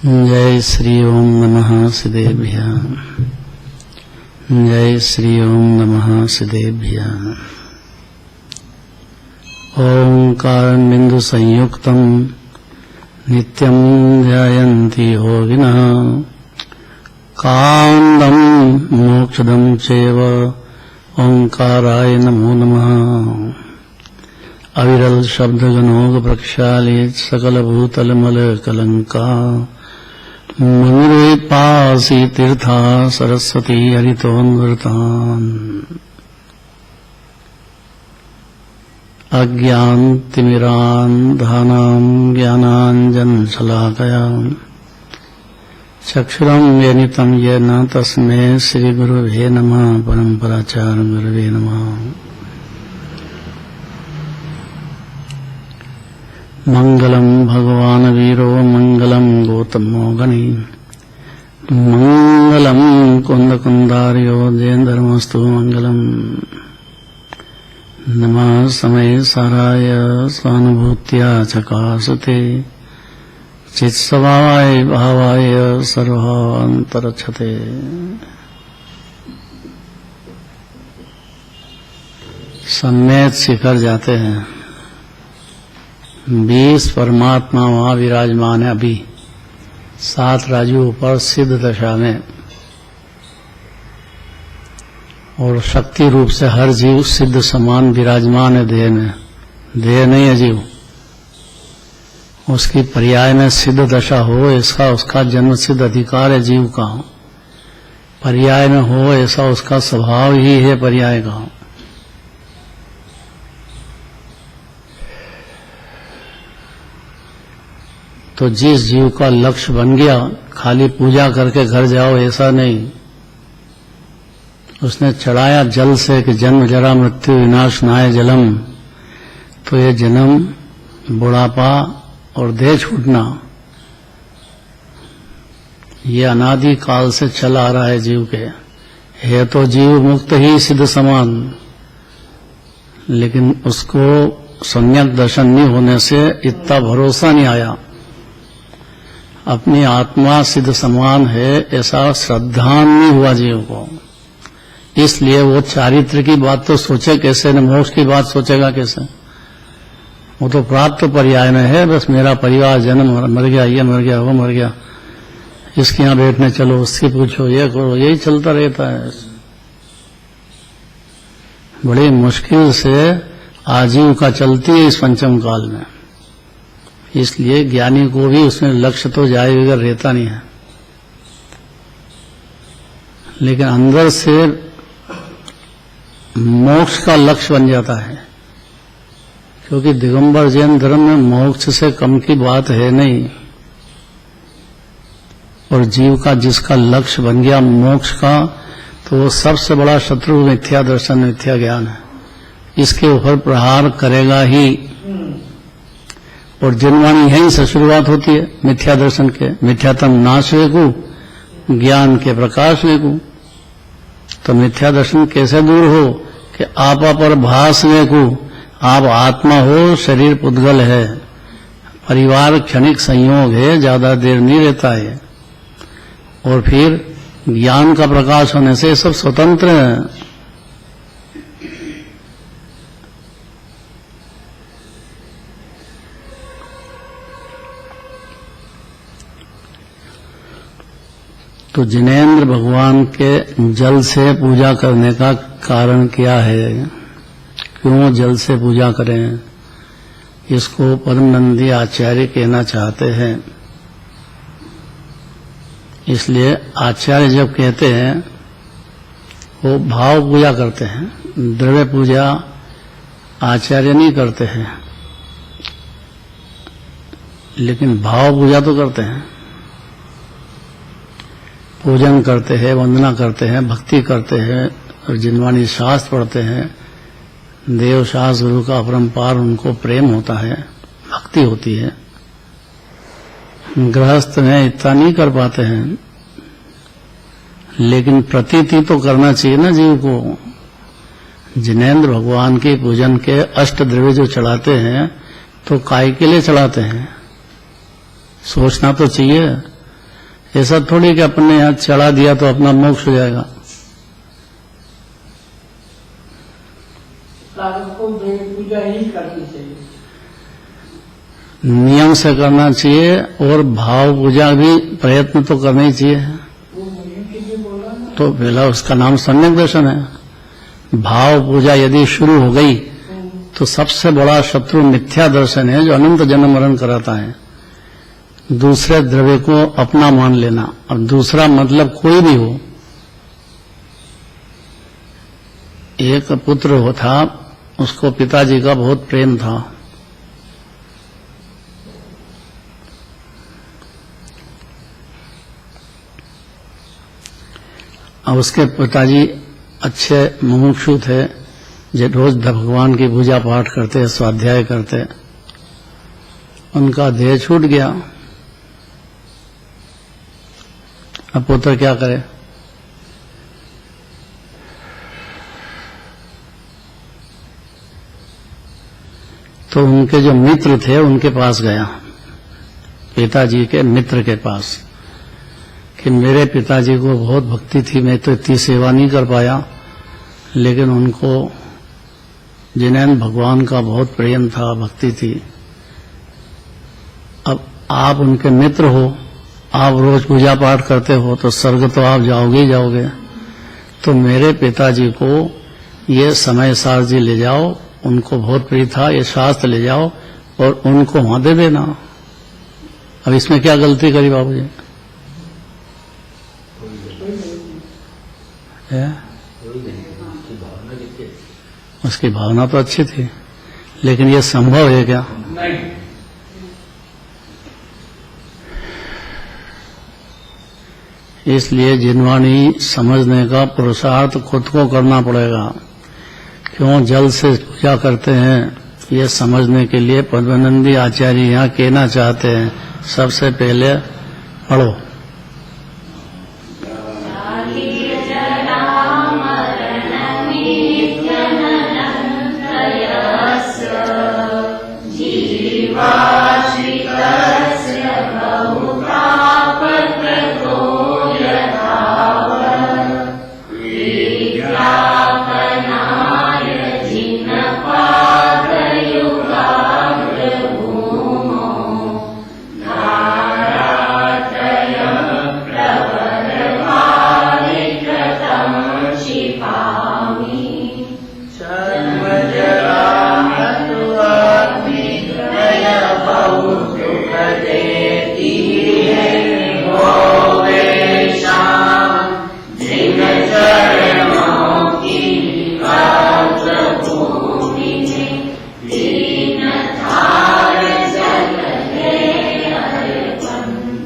जय श्री ओम नमः सिद्धेभ्यः। जय श्री ओम नमः सिद्धेभ्यः। ओंकारबिंदु संयुक्तं नित्यं ध्यायन्ति योगिनः कामदं मोक्षदं चैव ओंकाराय नमो नमः। अविरल शब्द गणोग प्रक्षालित सकल भूतल मल कलंका मंगले पासी तीर्था सरस्वती हरितोन्वृतान् अज्ञानतिमिरान्धानां ज्ञानाञ्जनशलाकया चक्षुरं यनितं येन तस्मै श्रीगुरुवे नमः। परम्पराचार्य गुरुवे नमः। मंगलम भगवान वीरो मंगलम गौतमो गणी मंगलम कुंद कुंदार्यो जयेन्द्रमस्तु मंगलम। नमः समय साराय स्वानुभूत्या चकासते चित्स्वभावाय भावाय सर्वान्तरक्षते। सम्मेत शिखर जाते हैं। 20 परमात्मा वहां विराजमान है। अभी 7 राजू पर सिद्ध दशा में, और शक्ति रूप से हर जीव सिद्ध समान विराजमान है देह में। देह नहीं है जीव, उसकी पर्याय में सिद्ध दशा हो इसका उसका जन्म सिद्ध अधिकार है जीव का। पर्याय में हो ऐसा उसका स्वभाव ही है पर्याय का। तो जिस जीव का लक्ष्य बन गया, खाली पूजा करके घर जाओ ऐसा नहीं। उसने चढ़ाया जल से कि जन्म जरा मृत्यु विनाश नाय जलम। तो ये जन्म, बुढ़ापा और देह छूटना ये अनादि काल से चला आ रहा है जीव के। है तो जीव मुक्त ही सिद्ध समान, लेकिन उसको सम्यक दर्शन नहीं होने से इतना भरोसा नहीं आया। अपनी आत्मा सिद्ध समान है ऐसा श्रद्धा नहीं हुआ जीव को। इसलिए वो चारित्र की बात तो सोचे कैसे न, मोक्ष की बात सोचेगा कैसे। वो तो प्राप्त पर्याय में है, बस मेरा परिवार जन्म मर गया, ये मर गया, वो मर गया, इसके यहाँ बैठने चलो, उससे पूछो, ये करो, यही चलता रहता है। बड़ी मुश्किल से आजीविका चलती है इस पंचम काल में। इसलिए ज्ञानी को भी उसमें लक्ष्य तो जाए बगैर रहता नहीं है, लेकिन अंदर से मोक्ष का लक्ष्य बन जाता है। क्योंकि दिगंबर जैन धर्म में मोक्ष से कम की बात है नहीं। और जीव का जिसका लक्ष्य बन गया मोक्ष का, तो वो सबसे बड़ा शत्रु मिथ्या दर्शन, मिथ्या ज्ञान है। इसके ऊपर प्रहार करेगा ही। और जिनवाणी यहीं से शुरुआत होती है मिथ्या दर्शन के। मिथ्यातम नाश वेकु, ज्ञान के प्रकाश वेकु। तो मिथ्या दर्शन कैसे दूर हो कि आपा पर भास वेकु। आप आत्मा हो, शरीर पुद्गल है, परिवार क्षणिक संयोग है, ज्यादा देर नहीं रहता है। और फिर ज्ञान का प्रकाश होने से सब स्वतंत्र है। तो जिनेंद्र भगवान के जल से पूजा करने का कारण क्या है? क्यों जल से पूजा करें? इसको परमनंदी आचार्य कहना चाहते हैं। इसलिए आचार्य जब कहते हैं वो भाव पूजा करते हैं, द्रव्य पूजा आचार्य नहीं करते हैं, लेकिन भाव पूजा तो करते हैं। पूजन करते हैं, वंदना करते हैं, भक्ति करते हैं, और जिनवाणी शास्त्र पढ़ते हैं, देव शास्त्र गुरु का अपरंपार उनको प्रेम होता है, भक्ति होती है। गृहस्थ में इतना नहीं कर पाते हैं, लेकिन प्रतीति तो करना चाहिए ना जीव को। जिनेंद्र भगवान के पूजन के अष्ट द्रव्य जो चढ़ाते हैं तो काय के लिए चढ़ाते हैं? सोचना तो चाहिए। ऐसा थोड़ी कि अपने यहाँ चढ़ा दिया तो अपना मोक्ष हो जाएगा। पूजा ही करनी चाहिए, नियम से करना चाहिए और भाव पूजा भी प्रयत्न तो करना ही चाहिए। तो पहला उसका नाम सम्यक दर्शन है। भाव पूजा यदि शुरू हो गई तो सबसे बड़ा शत्रु मिथ्या दर्शन है, जो अनंत जन्म मरण कराता है। दूसरे द्रव्य को अपना मान लेना। अब दूसरा मतलब कोई भी हो। एक पुत्र हो था, उसको पिताजी का बहुत प्रेम था। अब उसके पिताजी अच्छे मुमुक्षु थे, जो रोज भगवान की पूजा पाठ करते, स्वाध्याय करते। उनका देह छूट गया। अब पुत्र क्या करे? तो उनके जो मित्र थे उनके पास गया, पिताजी के मित्र के पास, कि मेरे पिताजी को बहुत भक्ति थी, मैं तो इतनी सेवा नहीं कर पाया, लेकिन उनको जिन्हें भगवान का बहुत प्रेम था, भक्ति थी। अब आप उनके मित्र हो, आप रोज पूजा पाठ करते हो, तो स्वर्ग तो आप जाओगे ही जाओगे। तो मेरे पिताजी को ये समय सार जी ले जाओ, उनको बहुत प्रिय था, ये शास्त्र ले जाओ और उनको वहां दे देना। अब इसमें क्या गलती करी बाबूजी? उसकी भावना तो अच्छी थी, लेकिन ये संभव है क्या? नहीं। इसलिए जिनवाणी समझने का पुरुषार्थ खुद को करना पड़ेगा। क्यों जल से पूजा करते हैं, ये समझने के लिए पद्मानंदी आचार्य यहाँ कहना चाहते हैं, सबसे पहले पढ़ो।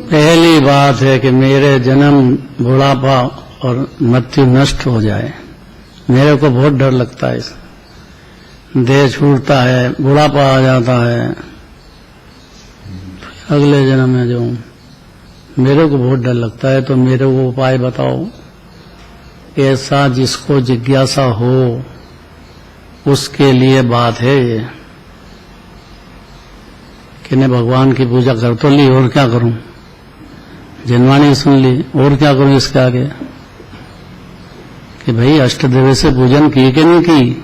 पहली बात है कि मेरे जन्म, बुढ़ापा और मृत्यु नष्ट हो जाए। मेरे को बहुत डर लगता है, देह छूटता है, बुढ़ापा आ जाता है, अगले जन्म में जो मेरे को बहुत डर लगता है। तो मेरे को उपाय बताओ, ऐसा जिसको जिज्ञासा हो उसके लिए बात है ये, कि ने भगवान की पूजा कर तो ली, और क्या करूं? जिनवाणी सुन ली, और क्या करूं इसके आगे? कि भाई अष्टदेव से पूजन की कि नहीं की?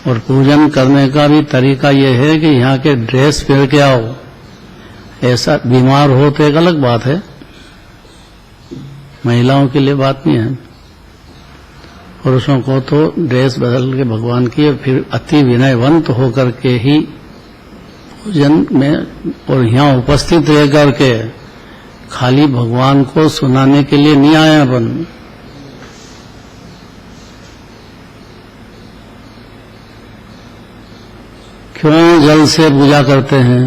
और पूजन करने का भी तरीका यह है कि यहाँ के ड्रेस पहन के आओ। ऐसा बीमार हो तो एक अलग बात है, महिलाओं के लिए बात नहीं है। पुरुषों को तो ड्रेस बदल के भगवान की, और फिर अति विनयवंत होकर के ही पूजन में, और यहाँ उपस्थित रह करके खाली भगवान को सुनाने के लिए नहीं आए अपन। क्यों जल से पूजा करते हैं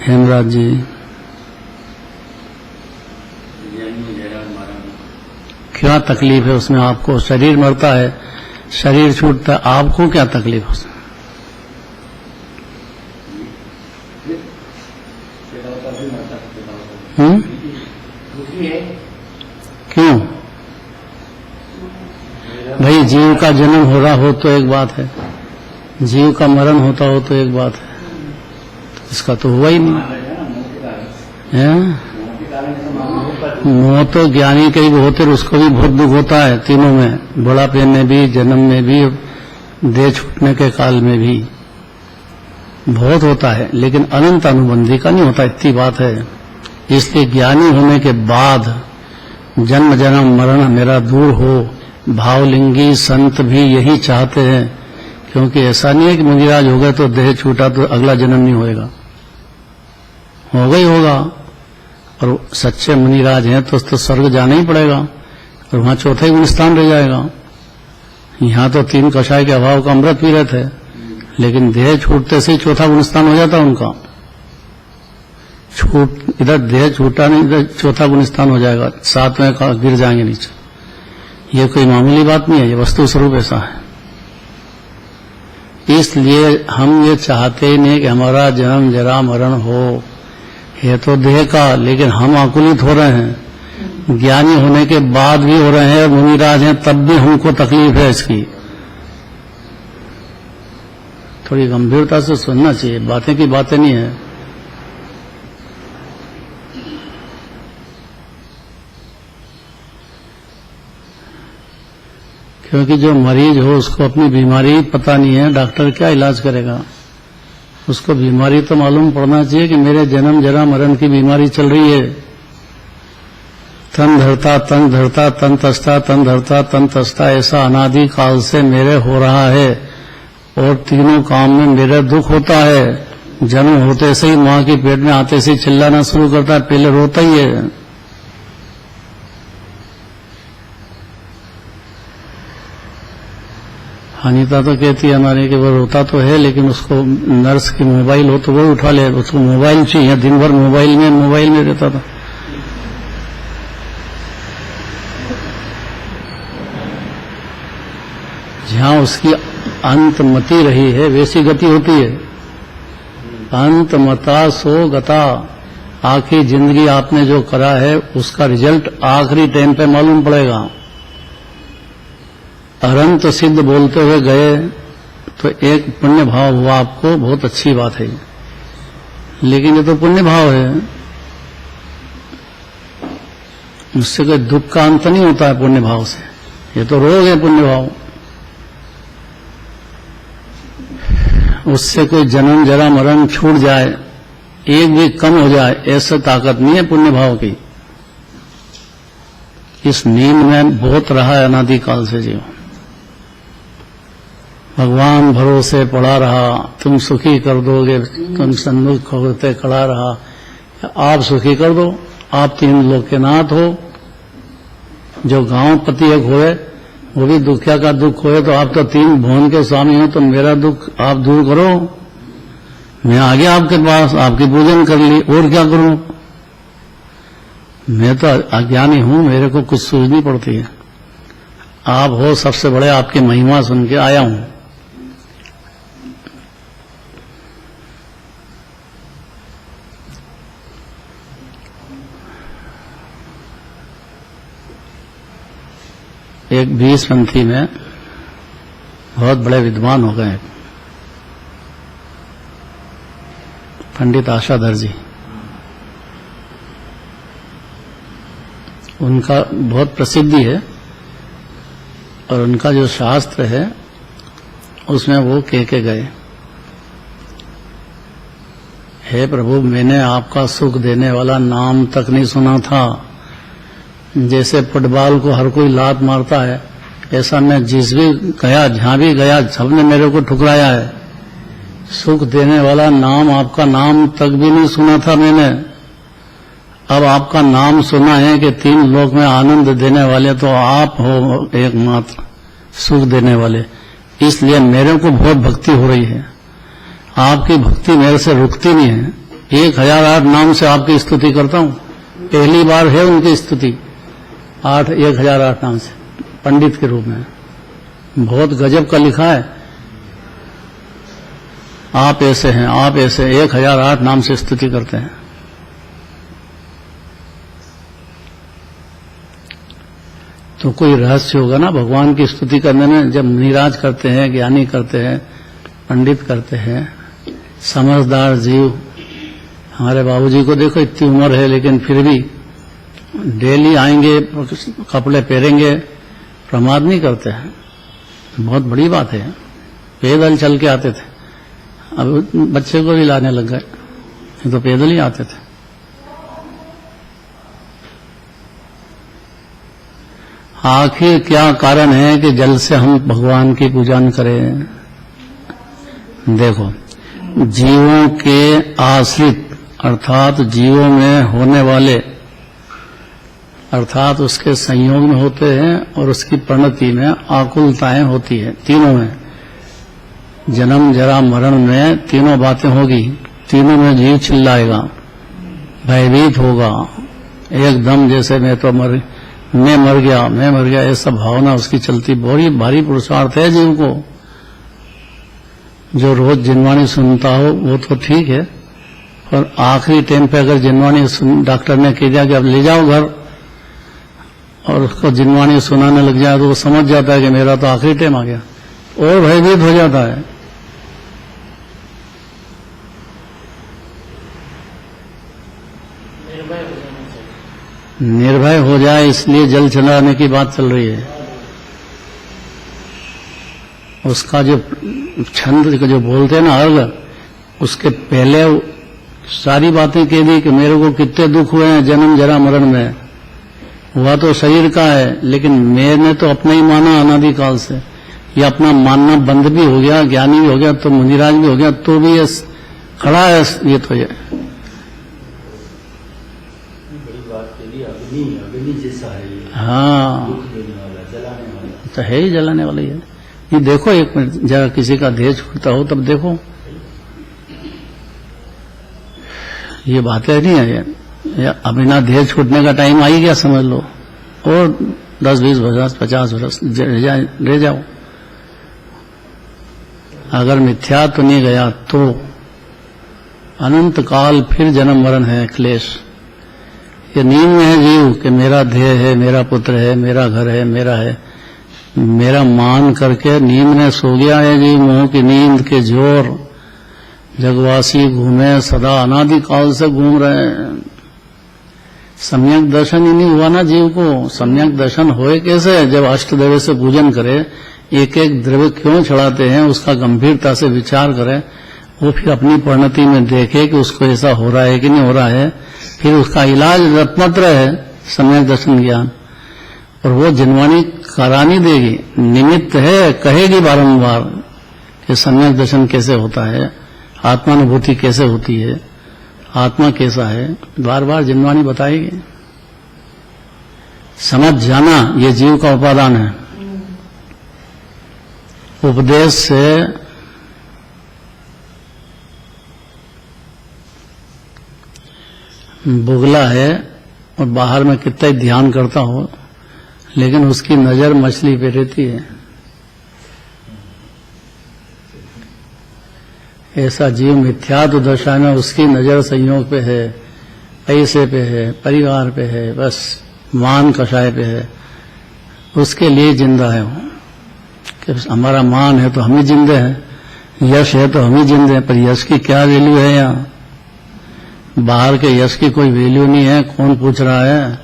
हेमराज जी? क्या तकलीफ है उसमें आपको? शरीर मरता है, शरीर छूटता है, आपको क्या तकलीफ है उसमें? क्यों? भाई जीव का जन्म हो रहा हो तो एक बात है, जीव का मरण होता हो तो एक बात है, इसका तो हुआ ही नहीं है। मोह तो ज्ञानी के भी होते, उसको भी बहुत दुख होता है तीनों में, बुढ़ापे में भी, जन्म में भी, देह छूटने के काल में भी बहुत होता है, लेकिन अनंत अनुबंधी का नहीं होता, इतनी बात है। इसलिए ज्ञानी होने के बाद जन्म जन्म मरण मेरा दूर हो, भावलिंगी संत भी यही चाहते हैं, क्योंकि ऐसा नहीं है कि मुनिराज हो गए तो देह छूटा तो अगला जन्म नहीं होएगा, होगा ही होगा। और सच्चे मुनिराज हैं तो स्वर्ग जाना ही पड़ेगा, और वहां चौथा ही गुण स्थान रह जाएगा। यहाँ तो 3 कषाय के अभाव का अमृत पी रहे थे, लेकिन देह छूटते से ही चौथा गुण स्थान हो जाता उनका। छूट इधर देह छूटा नहीं, इधर चौथा गुण स्थान हो जाएगा, 7वें का गिर जाएंगे नीचे। ये कोई मामूली बात नहीं है, ये वस्तु स्वरूप ऐसा है। इसलिए हम ये चाहते ही नहीं कि हमारा जन्म जरा मरण हो, ये तो देह का, लेकिन हम आकुलित हो रहे हैं, ज्ञानी होने के बाद भी हो रहे हैं, मुनिराज हैं तब भी हमको तकलीफ है इसकी। थोड़ी गंभीरता से सुनना चाहिए, बातें की बातें नहीं है। क्योंकि जो मरीज हो उसको अपनी बीमारी पता नहीं है, डॉक्टर क्या इलाज करेगा, उसको बीमारी तो मालूम पड़ना चाहिए कि मेरे जन्म जरा मरण की बीमारी चल रही है। तन धरता तन धरता तन तसता तन धरता तन तसता, ऐसा अनादि काल से मेरे हो रहा है, और तीनों काम में मेरा दुख होता है। जन्म होते से ही मां के पेट में आते से चिल्लाना शुरू करता है, पहले रोता ही है। अनीता तो कहती है हमारी कि वो रोता तो है, लेकिन उसको नर्स की मोबाइल हो तो वो उठा ले, उसको मोबाइल चाहिए, दिन भर मोबाइल में रहता था। जहां उसकी अंतमति रही है वैसी गति होती है। अंतमता सो गता, आखिरी जिंदगी आपने जो करा है उसका रिजल्ट आखिरी टाइम पे मालूम पड़ेगा। अनंत सिद्ध बोलते हुए गए तो एक पुण्य भाव हुआ आपको, बहुत अच्छी बात है, लेकिन ये तो पुण्य भाव है, उससे कोई दुख का अंत नहीं होता है पुण्य भाव से, ये तो रोग है पुण्य भाव। उससे कोई जन्म जरा मरण छूट जाए, एक भी कम हो जाए, ऐसा ताकत नहीं है पुण्य भाव की। इस नींद में बहुत रहा है अनादि काल से जीव, भगवान भरोसे पड़ा रहा, तुम सुखी कर दोगे, तुम सन्मुख होते खड़ा रहा, आप सुखी कर दो, आप 3 लोक के नाथ हो। जो गांव पति एक होए वो भी दुखिया का दुख होए, तो आप तो 3 भुवन के स्वामी हो, तो मेरा दुख आप दूर करो। मैं आ गया आपके पास, आपकी पूजन कर ली, और क्या करूं, मैं तो अज्ञानी हूं, मेरे को कुछ सूझनी पड़ती है। आप हो सबसे बड़े, आपकी महिमा सुन के आया हूं। एक 20पंथी में बहुत बड़े विद्वान हो गए, पंडित आशाधर जी, उनका बहुत प्रसिद्धि है, और उनका जो शास्त्र है उसमें वो कह के गए, हे प्रभु, मैंने आपका सुख देने वाला नाम तक नहीं सुना था। जैसे फुटबॉल को हर कोई लात मारता है, ऐसा मैं जिस भी गया, जहां भी गया, सबने मेरे को ठुकराया है। सुख देने वाला नाम, आपका नाम तक भी नहीं सुना था मैंने। अब आपका नाम सुना है कि 3 लोक में आनंद देने वाले तो आप हो एकमात्र सुख देने वाले, इसलिए मेरे को बहुत भक्ति हो रही है। आपकी भक्ति मेरे से रुकती नहीं है। 1008 नाम से आपकी स्तुति करता हूं, पहली बार है उनकी स्तुति 1008 नाम से, पंडित के रूप में। बहुत गजब का लिखा है, आप ऐसे हैं, आप ऐसे, 1008 नाम से स्तुति करते हैं। तो कोई रहस्य होगा ना भगवान की स्तुति करने में। जब निराज करते हैं, ज्ञानी करते हैं, पंडित करते हैं, समझदार जीव, हमारे बाबूजी को देखो, इतनी उम्र है लेकिन फिर भी डेली आएंगे, कपड़े पहनेंगे, प्रमाद नहीं करते हैं, बहुत बड़ी बात है। पैदल चल के आते थे, अब बच्चे को भी लाने लग गए, ये तो पैदल ही आते थे। आखिर क्या कारण है कि जल से हम भगवान की पूजा करें? देखो, जीवों के आश्रित अर्थात जीवों में होने वाले अर्थात उसके संयोग में होते हैं और उसकी परिणति में आकुलताएं होती है। तीनों में, जन्म जरा मरण में तीनों बातें होगी। तीनों में जीव चिल्लाएगा, भयभीत होगा एकदम, जैसे मैं मर गया, ऐसा भावना उसकी चलती। बहुत भारी पुरुषार्थ है जीव को। जो रोज जिनवाणी सुनता हो वो तो ठीक है, पर आखिरी टाइम पे अगर जिनवाणी डॉक्टर ने कह दिया कि अब ले जाओ घर, और उसको जिनवाणी सुनाने लग जाए तो वो समझ जाता है कि मेरा तो आखिरी टाइम आ गया, और भयभीत हो जाता है। निर्भय हो जाए, इसलिए जल चलाने की बात चल रही है। उसका जो छंद जो बोलते हैं ना अर्घ, उसके पहले सारी बातें कह दी कि मेरे को कितने दुख हुए हैं जन्म जरा मरण में। हुआ तो शरीर का है, लेकिन मैंने तो अपना ही माना अनादिकाल से। ये अपना मानना बंद भी हो गया, ज्ञानी भी हो गया, तो मुनिराज भी हो गया, तो भी ये खड़ा है। ये तो ये अग्नि जैसा है ये। हाँ, दुख देने वाला, जलाने वाला तो है ही, जलाने वाला ही है। ये देखो, एक मिनट जरा किसी का देह छूटता हो तब देखो, ये बातें नहीं है। अब बिना देह छूटने का टाइम आ ही गया समझ लो, और 10, 20, 50 वर्ष रह जाओ। अगर मिथ्या तो नहीं गया तो अनंत काल फिर जन्म मरण है, क्लेश। ये नींद में है जीव कि मेरा देह है, मेरा पुत्र है, मेरा घर है, मेरा मान करके नींद में सो गया है जीव। मोह की नींद के जोर जगवासी घूमे सदा, अनादिकाल से घूम रहे हैं। सम्यक दर्शन ही नहीं हुआ ना जीव को। सम्यक दर्शन होए कैसे? जब अष्टद्रव्य से पूजन करे, एक एक द्रव्य क्यों चढ़ाते हैं उसका गंभीरता से विचार करे, वो फिर अपनी परिणति में देखे कि उसको ऐसा हो रहा है कि नहीं हो रहा है, फिर उसका इलाज रत्नत्र है सम्यक दर्शन ज्ञान। और वो जिनवाणी करानी देगी, निमित्त है, कहेगी बारंबार कि सम्यक दर्शन कैसे होता है, आत्मानुभूति कैसे होती है, आत्मा कैसा है, बार बार जिनवाणी बताएगी। समझ जाना ये जीव का उपादान है। उपदेश से बुगला है और बाहर में कितना ही ध्यान करता हो, लेकिन उसकी नजर मछली पे रहती है। ऐसा जीव मिथ्या तो दशा में उसकी नजर संयोग पे है, पैसे पे है, परिवार पे है, बस मान कषाय पे है। उसके लिए जिंदा है वो कि हमारा मान है तो हम ही जिंदे हैं, यश है तो हम ही जिंदे हैं। पर यश की क्या वैल्यू है? यहाँ बाहर के यश की कोई वैल्यू नहीं है। कौन पूछ रहा है?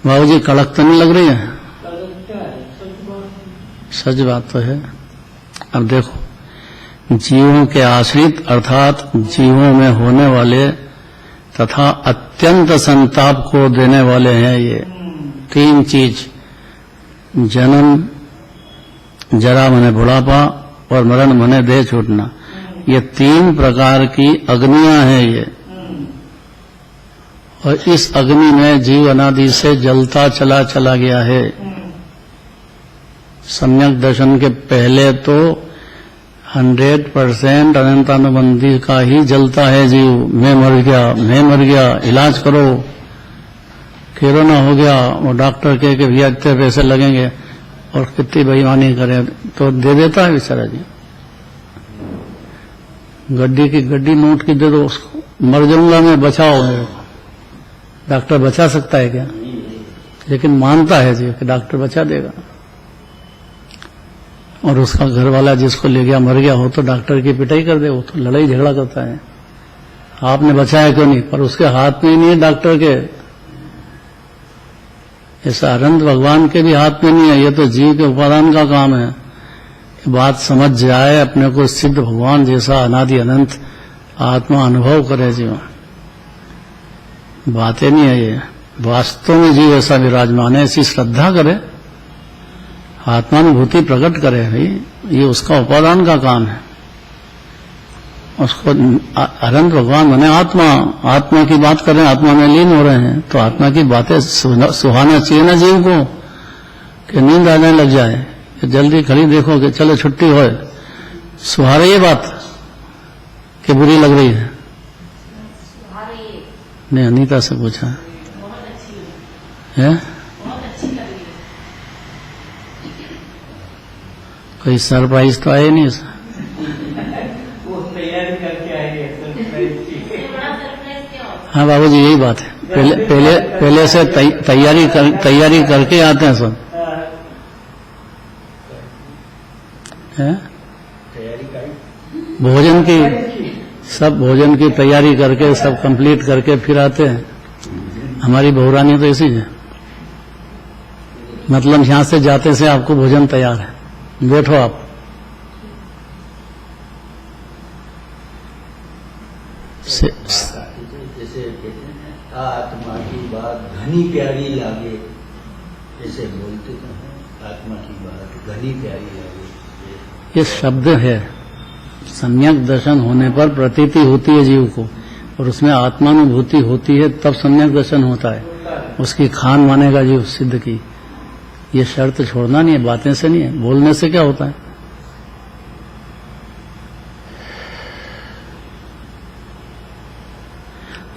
बाबू जी कड़क तो नहीं लग रही है? सच बात तो है। अब देखो, जीवों के आश्रित अर्थात जीवों में होने वाले तथा अत्यंत संताप को देने वाले हैं ये तीन चीज, जन्म जरा मने बुढ़ापा और मरण मने देह छूटना। ये तीन प्रकार की अग्नियां हैं ये, और इस अग्नि में जीव अनादि से जलता चला गया है। सम्यक दर्शन के पहले तो 100% अनंतानुबंधी का ही जलता है जीव। मैं मर गया, इलाज करो, कोरोना हो गया, वो डॉक्टर कहे कि भैया इतने पैसे लगेंगे, और कितनी बेईमानी करें तो दे देता है बेचारा जी। गड्डी की गड्डी नोट की दे दो उसको, मर जाऊंगा मैं, बचाओ मेरे को। डॉक्टर बचा सकता है क्या? लेकिन मानता है जी कि डॉक्टर बचा देगा। और उसका घर वाला जिसको ले गया मर गया हो तो डॉक्टर की पिटाई कर दे, वो तो लड़ाई झगड़ा करता है। आपने बचाया क्यों नहीं? पर उसके हाथ में ही नहीं है डॉक्टर के। ऐसा अनंत भगवान के भी हाथ में नहीं है। ये तो जीव के उपादान का काम है। बात समझ जाए, अपने को सिद्ध भगवान जैसा अनादि अनंत आत्मा अनुभव करे जीवन। बातें नहीं है ये, वास्तव में जीव ऐसा विराजमान है, ऐसी श्रद्धा करे, आत्मानुभूति प्रकट करे। भाई ये उसका उपादान का काम है। उसको अनंत भगवान माने आत्मा, आत्मा की बात करें, आत्मा में लीन हो रहे हैं, तो आत्मा की बातें सुहाना चाहिए ना जीव को, कि नींद आने लग जाए, कि जल्दी खड़ी देखो कि चलो छुट्टी हो। सुहा रही है बात कि बुरी लग रही है? नहीं, अनीता से पूछा है। कोई सरप्राइज तो आए नहीं इसमें? वो तैयारी करके आएंगे सरप्राइज की। हाँ बाबूजी, यही बात है। पहले से तैयारी करके आते हैं सब। है भोजन की, सब भोजन की तैयारी करके सब कंप्लीट करके फिर आते हैं। हमारी बहुरानी तो ऐसी है, मतलब यहां से जाते से आपको भोजन तैयार है, बैठो आप। जैसे कहते हैं आत्मा की बात घनी प्यारी लागे, ऐसे बोलते तो हैं, आत्मा की बात घनी प्यारी लागे। ये शब्द है, सम्यक दर्शन होने पर प्रतीति होती है जीव को, और उसमें आत्मानुभूति होती है, तब सम्यक दर्शन होता है। उसकी खान मानेगा जीव सिद्ध की। ये शर्त छोड़ना नहीं है, बातें से नहीं है, बोलने से क्या होता है।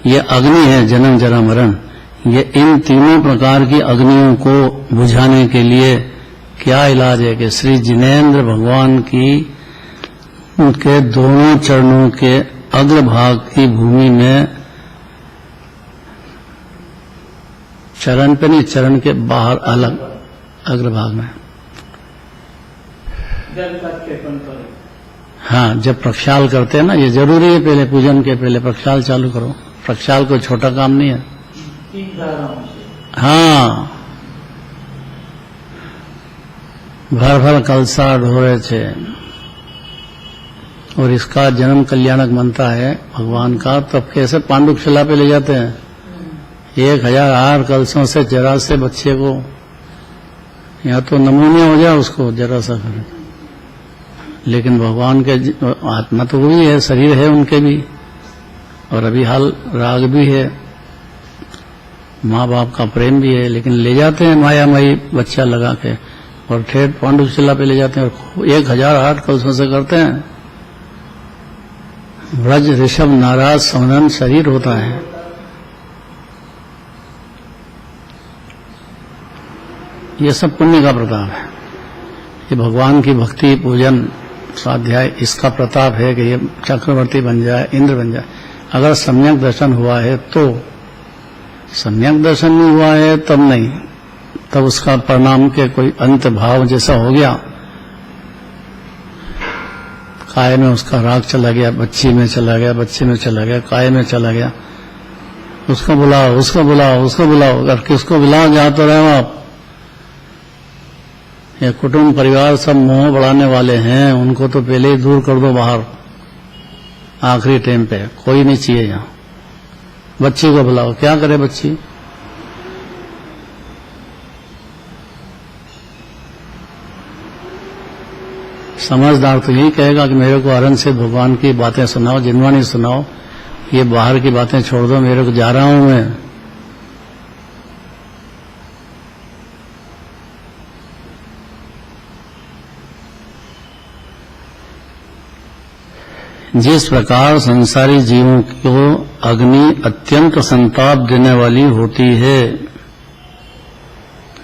ये अग्नि है, जन्म जरा मरण। ये इन तीनों प्रकार की अग्नियों को बुझाने के लिए क्या इलाज है कि श्री जिनेन्द्र भगवान की उनके दोनों चरणों के अग्रभाग की भूमि में, चरण पे नहीं, चरण के बाहर अलग अग्रभाग में, जल प्रक्षेपण करें। हाँ, जब प्रक्षाल करते हैं ना, ये जरूरी है, पहले पूजन के पहले प्रक्षाल चालू करो। प्रक्षाल कोई छोटा काम नहीं है। 3 धाराओं से। हाँ, भर भर कलसा ढोरे थे, और इसका जन्म कल्याणक बनता है भगवान का। तब कैसे पांडुशिला पे ले जाते हैं 1008 कलशों से, जरा से बच्चे को, या तो नमूनिया हो जाए उसको जरा सा करे। लेकिन भगवान के आत्मा तो वही है, शरीर है उनके भी, और अभी हाल राग भी है, माँ बाप का प्रेम भी है, लेकिन ले जाते हैं मायामयी बच्चा लगा के, और ठेठ पांडुशिला पे ले जाते हैं, और 1008 कलशों से करते हैं। व्रज ऋषभ नाराज समनन शरीर होता है। ये सब पुण्य का प्रताप है। ये भगवान की भक्ति, पूजन, स्वाध्याय, इसका प्रताप है कि ये चक्रवर्ती बन जाए, इंद्र बन जाए। अगर सम्यक दर्शन हुआ है तो, सम्यक दर्शन नहीं हुआ है तब नहीं, तब उसका परिणाम के कोई अंत भाव जैसा हो गया, काय में उसका राग चला गया, बच्ची में चला गया, बच्चे में चला गया, काय में चला गया, उसको बुलाओ, उसको बुलाओ, उसको बुलाओ, अगर किसको बुलाओ जा तो रहे हो आप। ये कुटुंब परिवार सब मोह बढ़ाने वाले हैं, उनको तो पहले ही दूर कर दो बाहर, आखिरी टाइम पे। कोई नहीं चाहिए यहाँ। बच्ची को बुलाओ, क्या करे बच्ची? समझदार तो यही कहेगा कि मेरे को अरन से भगवान की बातें सुनाओ, जिनवानी सुनाओ, ये बाहर की बातें छोड़ दो, मेरे को जा रहा हूं मैं। जिस प्रकार संसारी जीवों को अग्नि अत्यंत संताप देने वाली होती है,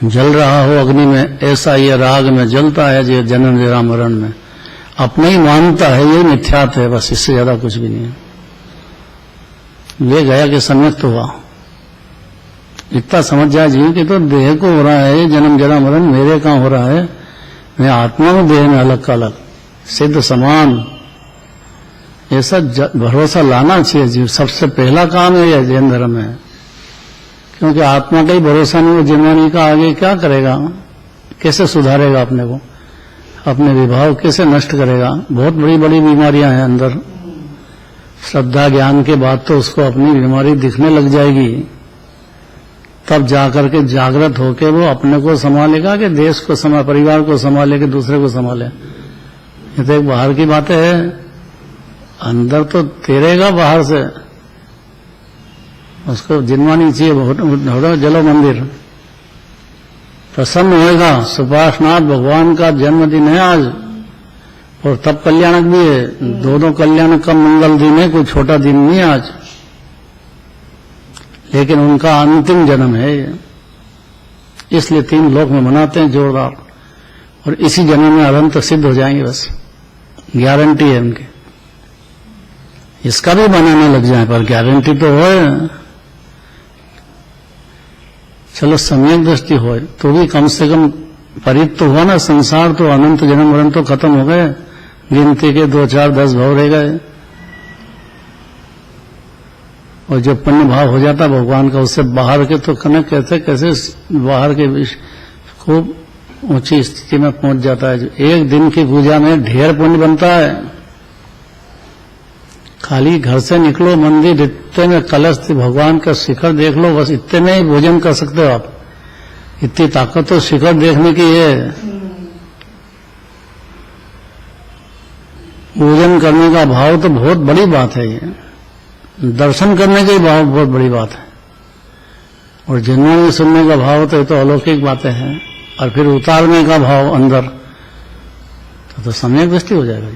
जल रहा हो अग्नि में, ऐसा ये राग में जलता है जो जन्म जरा मरण में। अपने ही मानता है ये मिथ्यात्व है, बस, इससे ज्यादा कुछ भी नहीं है। ले गया कि सम्यक्त हुआ, इतना समझ जाए जीव कि तो देह को हो रहा है जन्म जरा मरण, मेरे कहाँ हो रहा है, मैं आत्मा में, देह में अलग का अलग, सिद्ध समान, ऐसा भरोसा लाना चाहिए जी। सबसे पहला काम है यह जैन धर्म में, क्योंकि आत्मा का ही भरोसा नहीं, वो जिनवानी का आगे क्या करेगा, कैसे सुधारेगा अपने को, अपने विभाव कैसे नष्ट करेगा। बहुत बड़ी बड़ी बीमारियां हैं अंदर। श्रद्धा ज्ञान के बाद तो उसको अपनी बीमारी दिखने लग जाएगी, तब जाकर के जागृत होकर वो अपने को संभालेगा कि देश को संभाल, परिवार को संभाले कि दूसरे को संभाले। ये तो एक बाहर की बातें है, अंदर तो तेरेगा बाहर से। उसको जिनवानी चाहिए, बहुत जलो मंदिर प्रसन्न होएगा। सुभाषनाथ भगवान का जन्मदिन है आज, और तब कल्याणक भी है। दोनों कल्याणक का मंगल दिन है, कोई छोटा दिन नहीं है आज, लेकिन उनका अंतिम जन्म है ये। इसलिए 3 लोक में मनाते हैं जोरदार, और इसी जन्म में अनंत सिद्ध हो जाएंगे, बस गारंटी है उनकी। इसका भी बनाने लग जाए, पर गारंटी तो हो। चलो सम्यक दृष्टि हो तो भी कम से कम परित तो हुआ ना। संसार तो अनंत जन्म मरण तो खत्म हो गए, गिनती के 2, 4, 10 भाव रह गए। और जो पुण्य भाव हो जाता भगवान का, उससे बाहर के तो कनक कैसे बाहर के खूब ऊंची स्थिति में पहुंच जाता है। जो एक दिन की पूजा में ढेर पुण्य बनता है। खाली घर से निकलो, मंदिर इतने में कलश भगवान का शिखर देख लो, बस इतने में ही भोजन कर सकते हो आप। इतनी ताकत तो शिखर देखने की है। पूजन करने का भाव तो बहुत बड़ी बात है ये। दर्शन करने का भाव बहुत बड़ी बात है, और जिन्होंने सुनने का भाव तो ये तो अलौकिक बातें हैं। और फिर उतारने का भाव अंदर तो सम्यक दृष्टि हो जाएगा।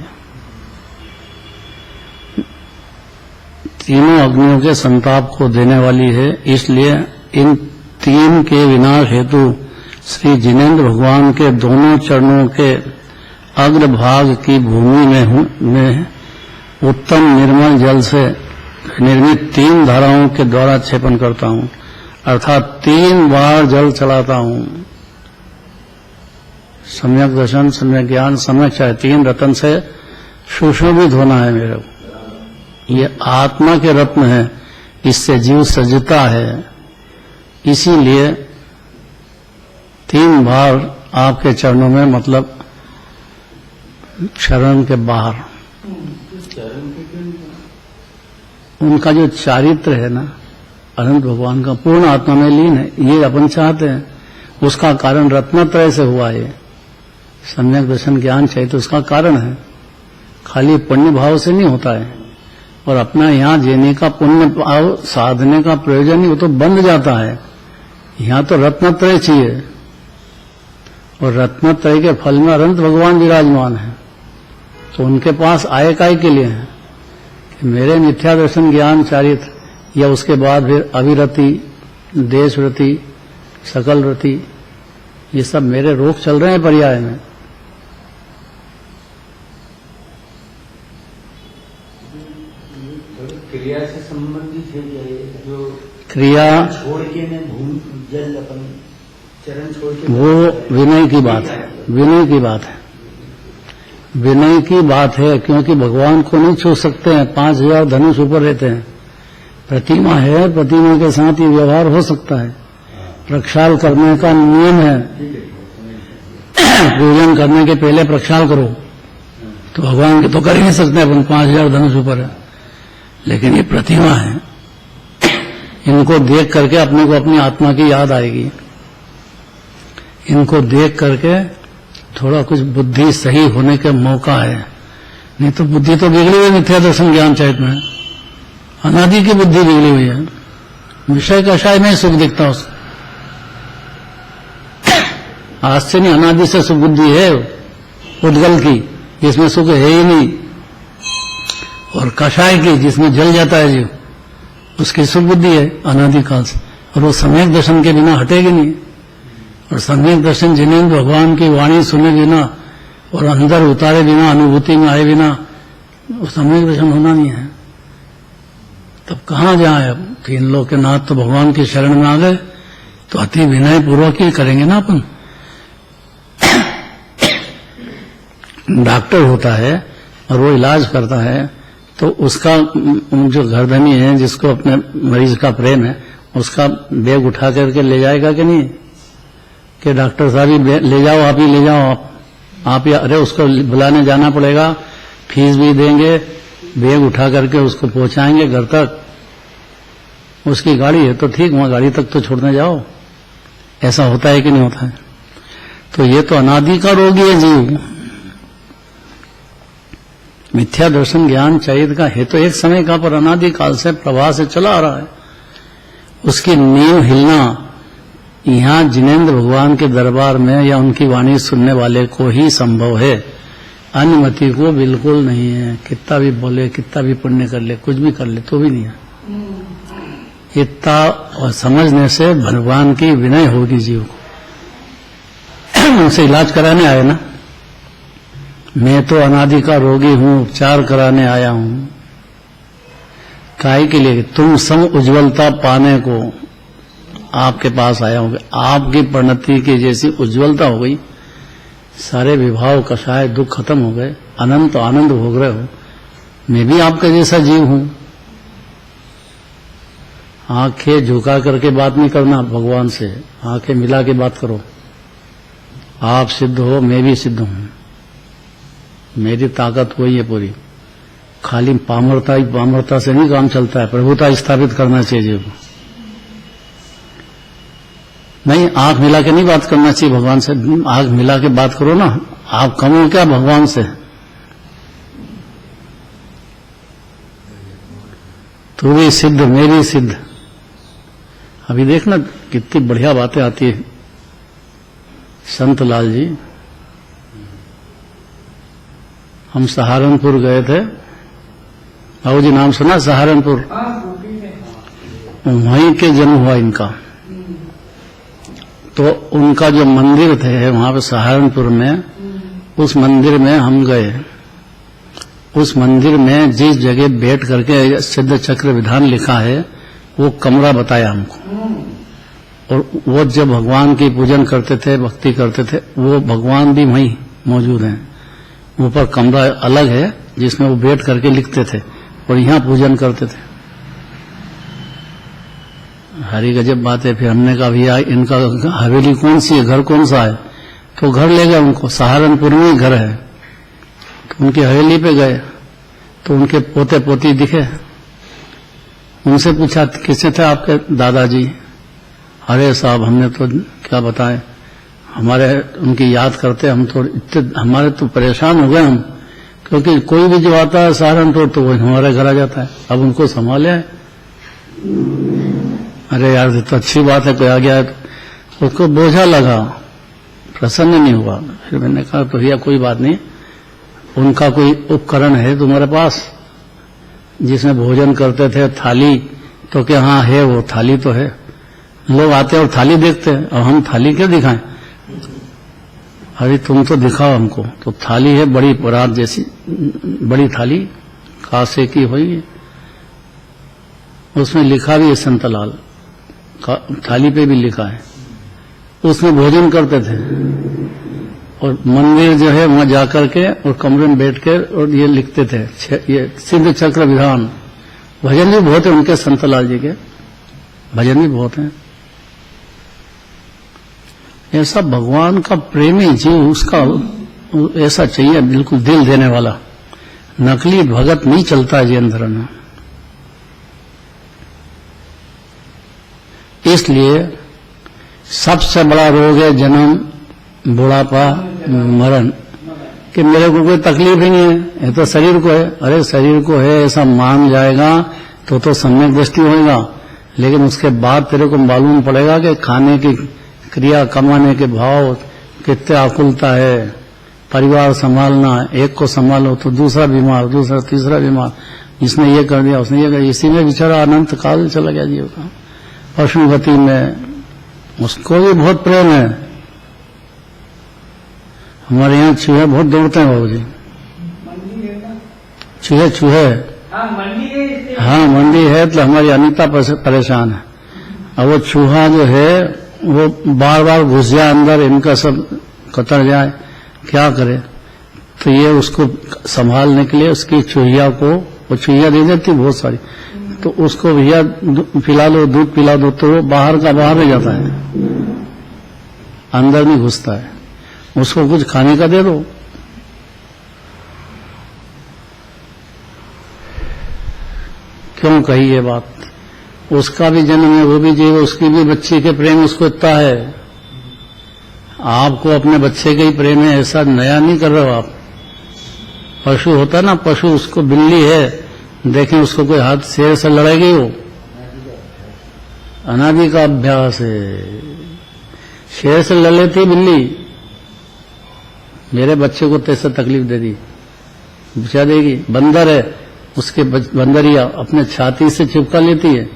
तीनों अग्नियों के संताप को देने वाली है, इसलिए इन 3 के विनाश हेतु श्री जिनेन्द्र भगवान के दोनों चरणों के अग्रभाग की भूमि में उत्तम निर्मल जल से निर्मित 3 धाराओं के द्वारा क्षेपण करता हूं, अर्थात 3 बार जल चलाता हूं। सम्यक दर्शन, सम्यक ज्ञान, सम्यक चाहे 3 रत्न से सुशोभित होना है मेरे को। ये आत्मा के रत्न है, इससे जीव सजता है। इसीलिए 3 बार आपके चरणों में, मतलब शरण के बाहर। उनका जो चारित्र है ना, अनंत भगवान का पूर्ण आत्मा में लीन है, ये अपन चाहते हैं। उसका कारण रत्नत्रय से हुआ है। सम्यक दर्शन ज्ञान चाहिए तो उसका कारण है, खाली पुण्य भाव से नहीं होता है। और अपना यहाँ जीने का पुण्य भाव साधने का प्रयोजन नहीं, वो तो बंध जाता है। यहाँ तो रत्नत्रय चाहिए, और रत्नत्रय के फल में अनंत भगवान विराजमान है। तो उनके पास आय काय के लिए है कि मेरे मिथ्या दर्शन ज्ञान चारित्र, या उसके बाद फिर अविरति, देशव्रति, सकल रति, ये सब मेरे रोग चल रहे हैं पर्याय में। क्रिया से संबंधित है क्या ये? जो क्रिया छोड़ के मैं भूमि जल अपन चरण छोड़ के, वो विनय की बात है। विनय की बात है, विनय की बात है, क्योंकि भगवान को नहीं छू सकते हैं। 5000 धनुष ऊपर रहते हैं। प्रतिमा है, प्रतिमा के साथ ये व्यवहार हो सकता है। प्रक्षाल करने का नियम है, पूजन करने के पहले प्रक्षाल करो। तो भगवान के तो कर ही नहीं सकते अपन, 5000 धनुष ऊपर है। लेकिन ये प्रतिमा है, इनको देख करके अपने को अपनी आत्मा की याद आएगी। इनको देख करके थोड़ा कुछ बुद्धि सही होने का मौका है। नहीं तो बुद्धि तो बिगड़ी हुई मिथ्या दर्शन ज्ञान चैत में, अनादि की बुद्धि बिगड़ी हुई है। विषय कषाय में सुख दिखता उसको। आज से नहीं, अनादि से सुख बुद्धि है उद्गल की, जिसमें सुख है ही नहीं, और कषाय की जिसमें जल जाता है जीव, उसकी सुख बुद्धि है अनादि काल से। और वो सम्यक दर्शन के बिना हटेगी नहीं। और सम्यक दर्शन जिनेन्द्र भगवान की वाणी सुने बिना और अंदर उतारे बिना, अनुभूति में आए बिना, वो सम्यक दर्शन होना नहीं है। तब कहाँ जाए? 3 लोक के नाथ तो भगवान की शरण में आ गए, तो अति विनय पूर्वक ही करेंगे ना अपन। डॉक्टर होता है और वो इलाज करता है, तो उसका जो घरधनी है, जिसको अपने मरीज का प्रेम है, उसका बैग उठा करके ले जाएगा कि नहीं, कि डॉक्टर साहब ही ले जाओ, आप ही ले जाओ, आप ही, अरे उसको बुलाने जाना पड़ेगा, फीस भी देंगे, बैग उठा करके उसको पहुंचाएंगे घर तक। उसकी गाड़ी है तो ठीक, वहां गाड़ी तक तो छोड़ने जाओ। ऐसा होता है कि नहीं होता है? तो ये तो अनादि का रोगी है जीव। मिथ्या दर्शन ज्ञान चाहिए का है तो एक समय का, पर अनादि काल से प्रवाह से चला आ रहा है। उसकी नींव हिलना यहां जिनेंद्र भगवान के दरबार में या उनकी वाणी सुनने वाले को ही संभव है, अन्यमति को बिल्कुल नहीं है। कितना भी बोले, कितना भी पुण्य कर ले, कुछ भी कर ले, तो भी नहीं है। इतना समझने से भगवान की विनय होगी जीव को। उनसे इलाज कराने आए ना, मैं तो अनादि का रोगी हूं, उपचार कराने आया हूं। काहे के लिए? तुम सम उज्ज्वलता पाने को आपके पास आया हूं। आपकी परिणति की जैसी उज्ज्वलता हो गई, सारे विभाव कषाय दुख खत्म हो गए, अनंत आनंद भोग रहे हो। मैं भी आपका जैसा जीव हूं। आंखें झुका करके बात नहीं करना भगवान से, आंखें मिला के बात करो। आप सिद्ध हो, मैं भी सिद्ध हूं, मेरी ताकत वही है पूरी। खाली पामरता से नहीं काम चलता है, प्रभुता स्थापित करना चाहिए जीव को। नहीं, आंख मिला के नहीं बात करना चाहिए भगवान से। आंख मिला के बात करो ना, आप कम हो क्या भगवान से? तू भी सिद्ध, मेरी सिद्ध। अभी देखना कितनी बढ़िया बातें आती है। संत लाल जी, हम सहारनपुर गए थे। बाबू जी नाम सुना सहारनपुर? वहीं के जन्म हुआ इनका। तो उनका जो मंदिर थे वहां पे सहारनपुर में, उस मंदिर में हम गए। उस मंदिर में जिस जगह बैठ करके सिद्ध चक्र विधान लिखा है, वो कमरा बताया हमको। और वो जब भगवान की पूजन करते थे, भक्ति करते थे, वो भगवान भी वहीं मौजूद हैं। ऊपर कमरा अलग है जिसमें वो बैठ करके लिखते थे और यहाँ पूजन करते थे। हरी गजब बात है। फिर हमने कहा भैया इनका हवेली कौन सी है, घर कौन सा है? तो घर ले गए उनको, सहारनपुर में ही घर है। तो उनकी हवेली पे गए तो उनके पोते पोती दिखे। उनसे पूछा किससे थे आपके दादाजी? अरे साहब हमने तो क्या बताएं, हमारे उनकी याद करते हम तो इतने, हमारे तो परेशान हो गए हम, क्योंकि कोई भी जो आता है सहारनपुर तो वो हमारे घर आ जाता है। अब उनको संभाले। अरे यार ये तो अच्छी बात है, कोई आ गया है तो उसको बोझा लगा, प्रसन्न नहीं हुआ। फिर मैंने कहा तो भैया कोई बात नहीं, उनका कोई उपकरण है तुम्हारे पास जिसमें भोजन करते थे, थाली? तो क्या हाँ है, वो थाली तो है। लोग आते हैं और थाली देखते हैं, और हम थाली क्या दिखाएं? अरे तुम तो दिखाओ हमको। तो थाली है बड़ी परात जैसी, बड़ी थाली कांसे की हुई है, उसमें लिखा भी है संतलाल, थाली पे भी लिखा है। उसमें भोजन करते थे और मंदिर जो है वहां जाकर के और कमरे में बैठ कर और ये लिखते थे, ये सिद्ध चक्र विधान। भजन भी बहुत है उनके, संतलाल जी के भजन भी बहुत हैं। ऐसा भगवान का प्रेमी जीव, उसका ऐसा चाहिए बिल्कुल दिल देने वाला। नकली भगत नहीं चलता जीवन धर्म में। इसलिए सबसे बड़ा रोग है जन्म, बुढ़ापा, मरण। कि मेरे को कोई तकलीफ ही नहीं है, ये तो शरीर को है। अरे शरीर को है ऐसा मान जाएगा तो सम्यक दृष्टि होगा, लेकिन उसके बाद तेरे को मालूम पड़ेगा कि खाने की क्रिया, कमाने के भाव, कितने आकुलता है, परिवार संभालना, एक को संभालो तो दूसरा बीमार, दूसरा तीसरा बीमार, इसने ये कर दिया, उसने ये कर दिया। इसी में बेचारा अनंत काल चला गया जीव का। पशुपति में उसको भी बहुत प्रेम है। हमारे यहाँ चूहे बहुत दौड़ते हैं बाबू जी, चूहे। हाँ मंडी है, तो हमारी अनीता परेशान है। और वो चूहा जो है वो बार बार घुस जाए अंदर, इनका सब कतर जाए, क्या करे? तो ये उसको संभालने के लिए उसकी चूहिया को वो चुईया दे देती बहुत सारी, तो उसको भैया पिला लो, दूध पिला दो, तो वो बाहर का बाहर रह जाता है, अंदर नहीं घुसता है। उसको कुछ खाने का दे दो। क्यों कही ये बात? उसका भी जन्म है, वो भी जीव, उसकी भी बच्चे के प्रेम उसको इतना है। आपको अपने बच्चे के ही प्रेम है, ऐसा नया नहीं कर रहे हो आप। पशु होता ना, पशु, उसको बिल्ली है, देखें उसको कोई हाथ शेर से लड़ेगी, वो अनादि का अभ्यास है। शेर से लड़ लेती बिल्ली, मेरे बच्चे को तैसे तकलीफ दे दी, बचा देगी। बंदर है, उसके बंदरिया अपने छाती से चिपका लेती है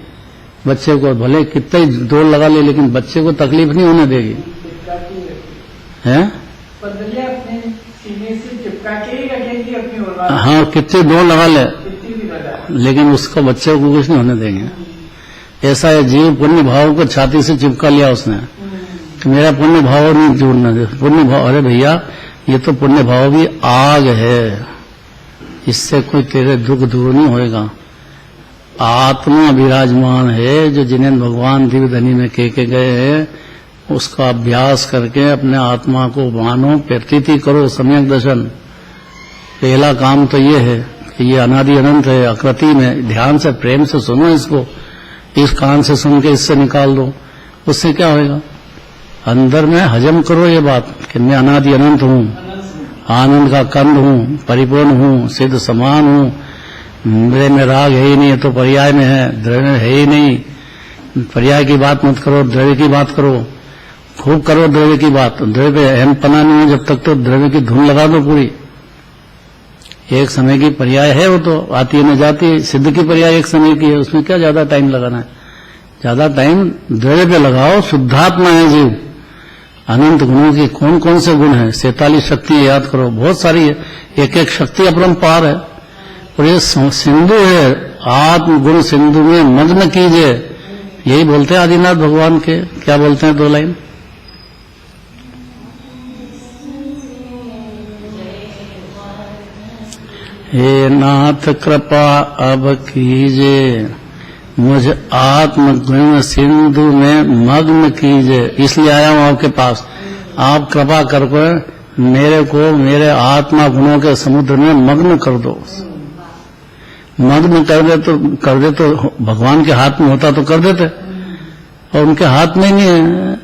बच्चे को, भले कितना ही जोर लगा ले, लेकिन बच्चे को तकलीफ नहीं होने देगी। हैं? बंदरिया अपने सीने से चिपका के ही रखेगी अपनी ओर। हाँ, कितने जोर लगा ले, कितनी भी लगा, लेकिन उसको बच्चे को कुछ नहीं होने देंगे। ऐसा है, जीव पुण्य भाव को छाती से चिपका लिया उसने, तो मेरा पुण्य भाव नहीं जुड़ना दे। पुण्य भाव, अरे भैया ये तो पुण्य भाव भी आग है, इससे कोई तेरे दुख दूर नहीं होएगा। आत्मा विराजमान है, जो जिन्हें भगवान दिव्य धनी में कह के गए हैं, उसका अभ्यास करके अपने आत्मा को मानो, प्रतीति करो, सम्यक दर्शन। पहला काम तो ये है कि ये अनादि अनंत है, आकृति में ध्यान से प्रेम से सुनो इसको, इस कान से सुन के इससे निकाल दो, उससे क्या होएगा? अंदर में हजम करो ये बात कि मैं अनादि अनंत हूँ, आनंद का कंद हूँ, परिपूर्ण हूँ, सिद्ध समान हूँ, मेरे में राग है ही नहीं, तो पर्याय में है, द्रव्य में है ही नहीं। पर्याय की बात मत करो, द्रव्य की बात करो, खूब करो द्रव्य की बात। द्रव्य पे अहम पना नहीं है जब तक, तो द्रव्य की धुन लगा दो पूरी। एक समय की पर्याय है, वो तो आती है न जाती है। सिद्ध की पर्याय एक समय की है, उसमें क्या ज्यादा टाइम लगाना है? ज्यादा टाइम द्रव्य पे लगाओ। शुद्धात्मा है जीव, अनंत गुणों की कौन कौन से गुण हैं? 47 शक्तियां याद करो, बहुत सारी है, एक एक शक्ति अपरंपार है। और ये सिंधु है, आत्म गुण सिंधु में मग्न कीजिए, यही बोलते हैं आदिनाथ भगवान के। क्या बोलते हैं? 2 लाइन। हे नाथ कृपा अब कीजिए, मुझ आत्म गुण सिंधु में मग्न कीजिए। इसलिए आया हूं आपके पास, आप कृपा करके मेरे को मेरे आत्मा गुणों के समुद्र में मग्न कर दो। मग्न कर दे तो भगवान के हाथ में होता तो कर देते, और उनके हाथ में नहीं है,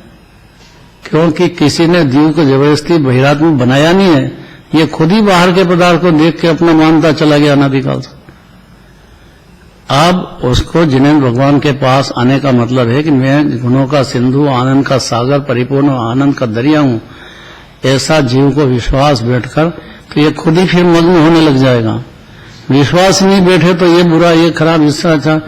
क्योंकि किसी ने जीव को जबरदस्ती बहिरात्मा बनाया नहीं है। ये खुद ही बाहर के पदार्थ को देख के अपना मानता चला गया अनादिकाल से। अब उसको जिन्हें भगवान के पास आने का मतलब है कि मैं गुणों का सिंधु, आनंद का सागर, परिपूर्ण आनंद का दरिया हूं, ऐसा जीव को विश्वास बैठकर, तो ये खुद ही फिर मग्न होने लग जाएगा। विश्वास नहीं बैठे तो ये बुरा, ये खराब, इससे अच्छा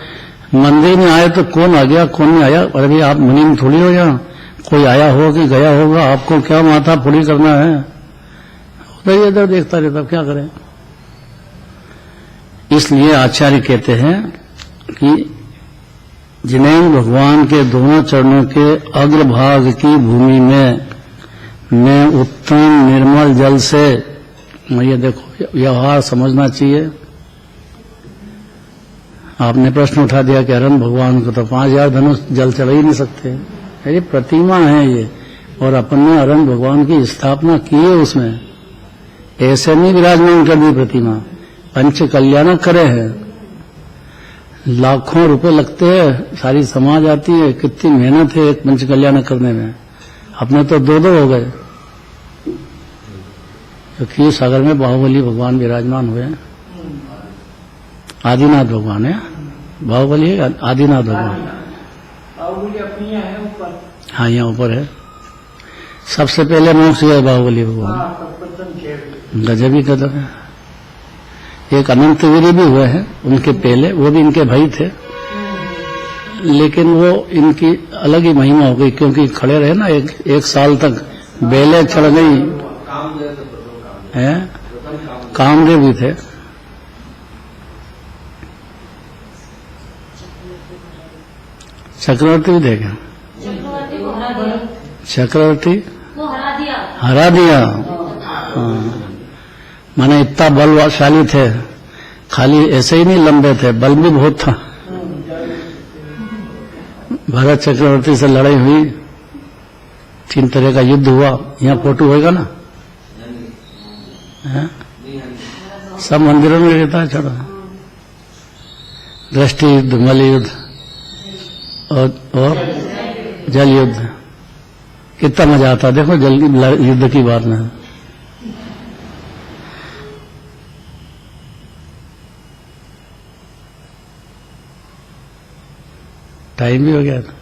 मंदिर में आए तो कौन आ गया कौन नहीं आया। अरे आप मुनि में थोड़ी हो, यहाँ कोई आया हो कि गया होगा, आपको क्या माथा फोड़ी करना है? उधर इधर देखता रहता, क्या करें? इसलिए आचार्य कहते हैं कि जिन्हें भगवान के दोनों चरणों के अग्रभाग की भूमि में मैं उत्तम निर्मल जल से, ये देखो व्यवहार समझना चाहिए। आपने प्रश्न उठा दिया कि अरन भगवान को तो 5000 धनुष जल चला ही नहीं सकते, ये प्रतिमा है ये, और अपन ने अरन भगवान की स्थापना की है उसमें, ऐसे नहीं विराजमान कर दी प्रतिमा। पंच कल्याण करे हैं, लाखों रुपए लगते हैं, सारी समाज आती है, कितनी मेहनत है एक पंच कल्याण करने में। अपने तो 2 हो गए, क्योंकि सागर में बाहुबली भगवान विराजमान हुए, आदिनाथ भगवान है, बाहुबली है आदिनाथ भगवान। बाहुबली अपनी यहाँ है ऊपर। हाँ, यहाँ ऊपर है। सबसे पहले मोक्ष गए बाहुबली भगवान, गजब ही कदर है। एक अनंत वीर भी हुए हैं उनके पहले, वो भी इनके भाई थे, लेकिन वो इनकी अलग ही महिमा हो गई, क्योंकि खड़े रहे ना एक साल तक, बेले चढ़ गई है। कामदेव भी थे। चक्रवर्ती भी थे क्या? चक्रवर्ती वो हरा दिया। हाँ, माने इतना बलशाली थे खाली ऐसे ही नहीं लंबे थे, बल भी बहुत था। भरत चक्रवर्ती से लड़ाई हुई, 3 तरह का युद्ध हुआ। यहाँ फोटो होएगा ना, है? सब मंदिरों में रहता है। छोड़ा दृष्टि युद्ध, मल युद्ध और जल युद्ध। कितना मजा आता है देखो जल युद्ध की बात में। टाइम भी हो गया था,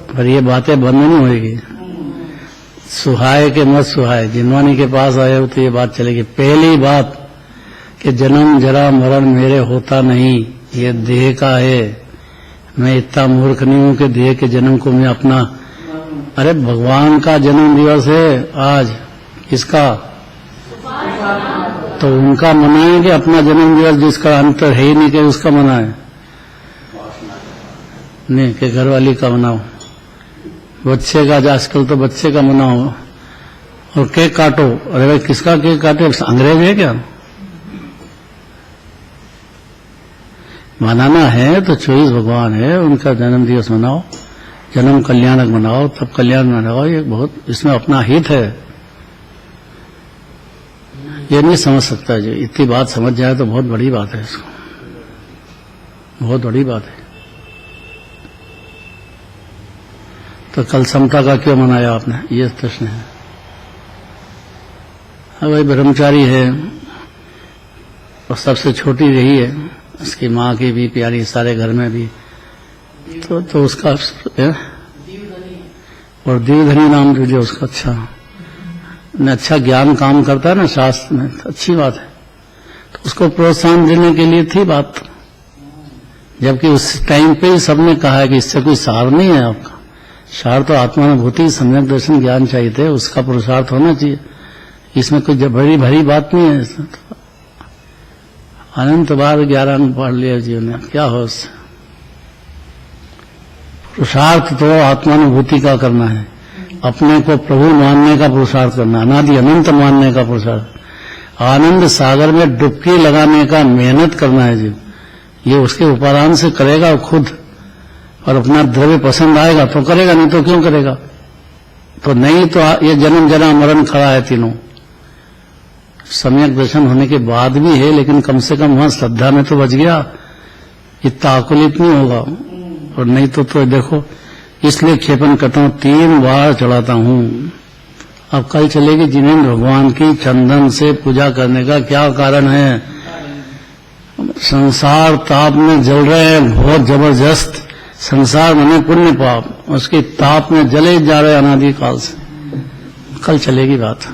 पर ये बातें बंद नहीं होगी। सुहाए के मत सुहाए, जिनवानी के पास आए हो तो ये बात चलेगी। पहली बात कि जन्म जरा मरण मेरे होता नहीं, ये देह का है। मैं इतना मूर्ख नहीं हूं कि देह के जन्म को मैं अपना, अरे भगवान का जन्म दिवस है आज, किसका? तो उनका मनाएंगे अपना जन्म दिवस, जिसका अंतर है ही नहीं कि उसका मनाए, नहीं कि घरवाली का मनाओ। बच्चे का, आजकल तो बच्चे का मनाओ और केक काटो। अरे भाई किसका केक काटे? अंग्रेज है क्या? मनाना है तो 24 भगवान है, उनका जन्म दिवस मनाओ, जन्म कल्याणक मनाओ, तब कल्याण मनाओ। ये बहुत, इसमें अपना हित है। ये नहीं समझ सकता जी, इतनी बात समझ जाए तो बहुत बड़ी बात है, इसको बहुत बड़ी बात है। तो कल समता का क्यों मनाया आपने, ये प्रश्न है। हाँ भाई ब्रह्मचारी है और सबसे छोटी रही है, उसकी माँ की भी प्यारी, सारे घर में भी, तो उसका है? और दीवधनी नाम जो उसका अच्छा ज्ञान काम करता है ना शास्त्र में, तो अच्छी बात है। तो उसको प्रोत्साहन देने के लिए थी बात, जबकि उस टाइम पे ही सबने कहा है कि इससे कोई सार नहीं है आपका। सार तो आत्मानुभूति, सम्यक दर्शन, ज्ञान चाहिए थे, उसका पुरुषार्थ होना चाहिए। इसमें कोई बड़ी भरी बात नहीं है। अनंत बार 11 में पढ़ लिया जीवन में, क्या हो उससे? पुरुषार्थ तो आत्मानुभूति का करना है, अपने को प्रभु मानने का पुरुषार्थ करना, अनादि अनंत मानने का पुरुषार्थ, आनंद सागर में डुबकी लगाने का मेहनत करना है जी। ये उसके उपरांत से करेगा खुद, और अपना द्रव्य पसंद आएगा तो करेगा, नहीं तो क्यों करेगा? तो नहीं तो ये जन्म जरा मरण खड़ा है तीनों। सम्यक दर्शन होने के बाद भी है, लेकिन कम से कम वहां श्रद्धा में तो बच गया, इतना आकुलित नहीं होगा। और नहीं तो देखो, इसलिए क्षेपण करता हूं, 3 बार चढ़ाता हूं। अब कल चलेगी जिनेंद्र भगवान की चंदन से पूजा करने का क्या कारण है? संसार ताप में जल रहे हैं, बहुत जबरदस्त। संसार माने पुण्य पाप, उसके ताप में जले जा रहे अनादि काल से। कल चलेगी बात।